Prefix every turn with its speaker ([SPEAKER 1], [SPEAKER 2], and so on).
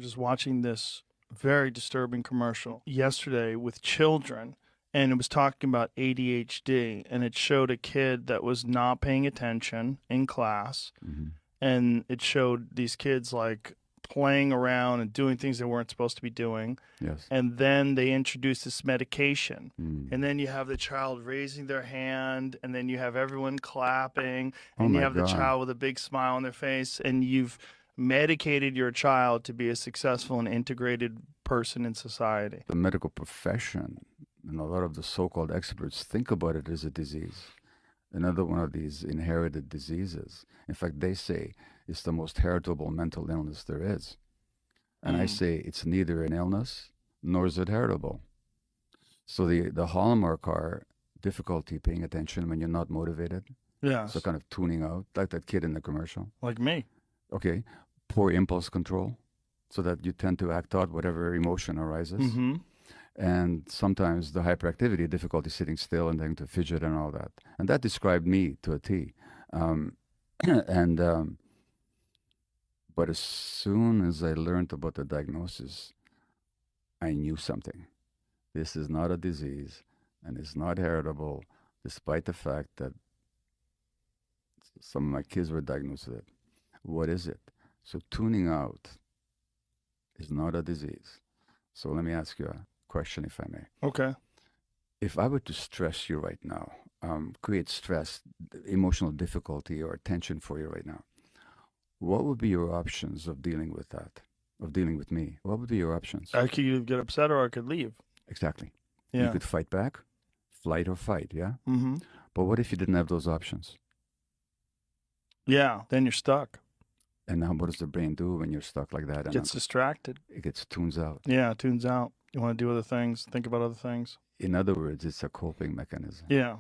[SPEAKER 1] Just watching this very disturbing commercial yesterday with children, and it was talking about ADHD, and it showed a kid that was not paying attention in class, and it showed these kids like playing around and doing things they weren't supposed to be doing.
[SPEAKER 2] Yes.
[SPEAKER 1] And then they introduced this medication.
[SPEAKER 2] Mm.
[SPEAKER 1] And then you have the child raising their hand, and then you have everyone clapping,
[SPEAKER 2] Oh
[SPEAKER 1] and you
[SPEAKER 2] my
[SPEAKER 1] have the
[SPEAKER 2] God.
[SPEAKER 1] child with a big smile on their face, and you've medicated your child to be a successful and integrated person in society.
[SPEAKER 2] The medical profession and a lot of the so-called experts think about it as a disease, another one of these inherited diseases. In fact, they say it's the most heritable mental illness there is. And I say it's neither an illness nor is it heritable. So the hallmark are difficulty paying attention when you're not motivated.
[SPEAKER 1] Yeah.
[SPEAKER 2] So kind of tuning out, like that kid in the commercial.
[SPEAKER 1] Like me.
[SPEAKER 2] Okay. Poor impulse control, so that you tend to act out whatever emotion arises.
[SPEAKER 1] Mm-hmm.
[SPEAKER 2] And sometimes the hyperactivity, difficulty sitting still and having to fidget and all that. And that described me to a T. But as soon as I learned about the diagnosis, I knew something. This is not a disease, and it's not heritable, despite the fact that some of my kids were diagnosed with it. What is it? So tuning out is not a disease. So let me ask you a question, if I may.
[SPEAKER 1] Okay.
[SPEAKER 2] If I were to stress you right now, create stress, emotional difficulty, or tension for you right now, what would be your options of dealing with that, of dealing with me? What would be your options?
[SPEAKER 1] I could either get upset or I could leave.
[SPEAKER 2] Exactly.
[SPEAKER 1] Yeah.
[SPEAKER 2] You could fight back, flight or fight, yeah?
[SPEAKER 1] Mm-hmm.
[SPEAKER 2] But what if you didn't have those options?
[SPEAKER 1] Yeah. Then you're stuck.
[SPEAKER 2] And now what does the brain do when you're stuck like that?
[SPEAKER 1] It gets distracted.
[SPEAKER 2] It gets tunes out.
[SPEAKER 1] Yeah, it tunes out. You want to do other things, think about other things.
[SPEAKER 2] In other words, it's a coping mechanism.
[SPEAKER 1] Yeah.